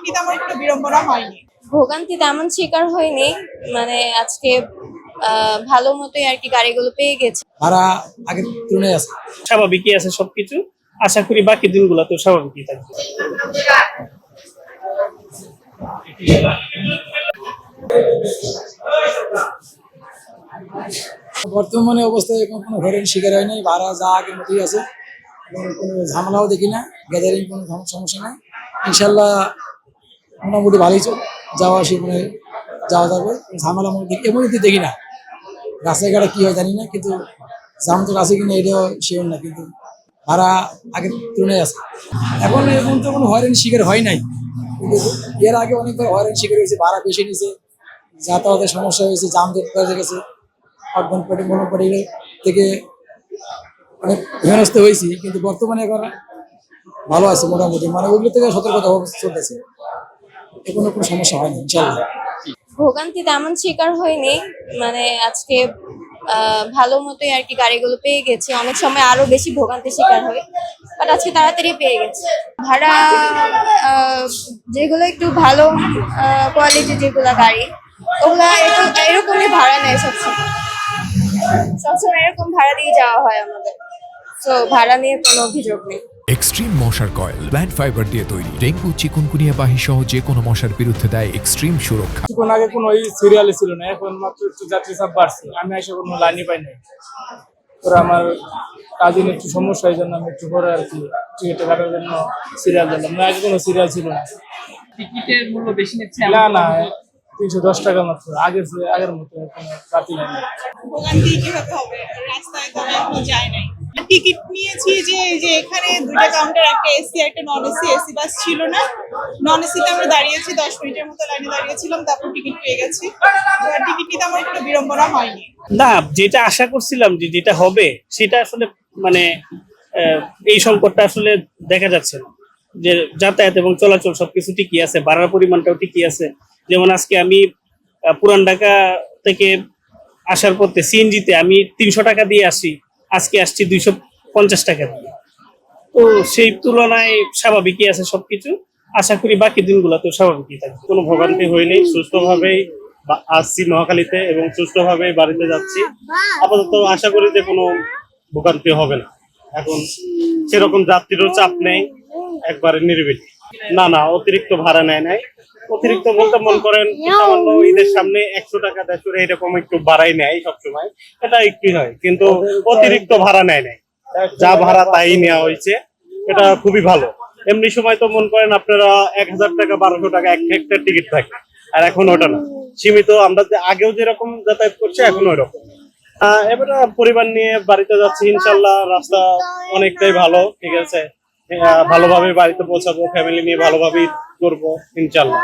নিতে আমার কোনো বিড়ম্বনা হয়নি। ভোগান্তি তেমন শিকার হয়নি, মানে আজকে ভালো মতোই আর কি গাড়িগুলো পেয়ে গেছে। ভাড়া আগের তুলনায় আছে, স্বাভাবিকই আছে সবকিছু। আশা করি বাকি দিনগুলো তো স্বাভাবিকই থাকবে। বর্তমানে অবস্থায় এখন কোনো হয়রানির শিকার হয় নাই, ভাড়া যা আগের মতোই আছে, এবং কোনো ঝামেলাও দেখি না, গ্যাদারিং কোনো সমস্যা নেই। ইনশাল্লাহ মোটামুটি ভালোই যাওয়া সেখানে যাওয়া যাবে, ঝামেলা মধ্যে এমনিতে দেখি না। রাস্তাঘাটে কি হয় জানি না, কিন্তু জাম তো আছে কিনা এটাও শিওর না, কিন্তু ভাড়া আগের তুলনায় আছে। এখন এখন তো কোনো হয়রানির শিকার হয় নাই, কিন্তু এর আগে অনেকবার হয়রানির শিকার হয়েছে, ভাড়া বেশি নিয়েছে, যাতায়াতের সমস্যা হয়েছে, জাম জট গেছে, অটগনপাটি মনোপাটি থেকে অনেক হেনস্থ হয়েছি। কিন্তু বর্তমানে এখন ভালো আছে মোটামুটি, মানে ওগুলো থেকে সতর্কতা চলতেছে, কোনো কোনো সমস্যা হয়নি ইনশাল্লাহ। ভোগান্তি তেমন শিকার হয়নি, মানে আজকে ভালো মতোই আর কি গাড়িগুলো পেয়ে গেছে। অনেক সময় আরো বেশি ভোগান্তি শিকার হয়, বাট আজকে তাড়াতাড়ি পেয়ে গেছে। ভাড়া যেগুলো একটু ভালো কোয়ালিটি যেগুলো গাড়ি, ওগুলা এরকমই ভাড়া নেয় সবসময়। সবসময় এরকম ভাড়া দিয়ে যাওয়া হয় আমাদের, তো ভাড়া নিয়ে কোনো অভিযোগ নেই। এক্সট্রিম মশার কয়েল প্ল্যান্ট ফাইবার দিয়ে তৈরি, ডেঙ্গু চিকুনগুনিয়া বাহি সহ যে কোনো মশার বিরুদ্ধে দেয় এক্সট্রিম সুরক্ষা। কিছুক্ষণ আগে কোনো সিরিয়ালে ছিল না, এখন মাত্র একটু যাত্রী চাপ বাড়ছে, আমি এসে কোনো লাইনই পাই নাই। তোরা আমার কাজে একটু সমস্যা, এই জন্য আমি একটু পরে আর কি টিকিট কাটার জন্য সিরিয়াল দিলাম। না, আগে কোনো সিরিয়াল ছিল না। টিকিটের মূল্য বেশি নিচ্ছে? না না, 310 টাকা মাত্র, আগের মতো কোনো কাটি নাই। ভোগান্তি কিভাবে হবে, রাস্তায় তো এখনো যায় নাই। টিকিট নিয়েছি যে এখানে দুইটা কাউন্টার, একটা এসি একটা নন এসি। এসি বাস ছিল না, নন এসিতে আমরা দাঁড়িয়েছি, 10 মিনিটের মতো লাইনে দাঁড়িয়েছিলাম, তারপর টিকিট পেয়ে গেছি। টিকিট নিতে আমার কোনো বিড়ম্বনা হয়নি। না, যেটা আশা করছিলাম যে যেটা হবে সেটা আসলে মানে এই সংকটটা আসলে দেখা যাচ্ছে না, যে যাতায়াত এবং চলাচল সবকিছু ঠিকই আছে, ভাড়ার পরিমাণটাও ঠিকই আছে। যেমন আজকে আমি পুরান ঢাকা থেকে আসার পথে সিএনজিতে আমি 300 টাকা দিয়ে আসি, আজকে আসছি 250 টাকা দিয়ে। তো সেই তুলনায় স্বাভাবিকই আছে সবকিছু। আশা করি বাকি দিনগুলো তো স্বাভাবিকই থাকবে। কোনো ভোগান্তি হয়নি, সুস্থভাবেই আসছি মহাখালীতে এবং সুস্থভাবেই বাড়িতে যাচ্ছি। আপাতত আশা করি যে কোনো ভোগান্তি হবে না। এখন সেরকম যাত্রীরও চাপ নেই, একবারে নিরিবিলি। না না, অতিরিক্ত ভাড়া নেয় নাই। অতিরিক্ত বলতে মন করেন সামান্য ঈদের সামনে 100 টাকা 150 এরকম একটু বাড়াই নেয় সবসময়, এটা একটু হয়, কিন্তু অতিরিক্ত ভাড়া নেয় নাই। যা ভাড়া তাই নেওয়া হয়েছে, এটা খুবই ভালো। এমনি সময় তো মন করেন আপনারা 1000 টাকা 1200 টাকা একটা টিকিট থাকে, আর এখন ওটা না, সীমিত। আমরা আগেও যেরকম যাতায়াত করছি এখন ওই রকম। এবার পরিবার নিয়ে বাড়িতে যাচ্ছি ইনশাল্লাহ। রাস্তা অনেকটাই ভালো, ঠিক আছে, ভালোভাবে বাড়িতে পৌঁছাবো, ফ্যামিলি নিয়ে ভালোভাবেই করবো ইনশাল্লাহ।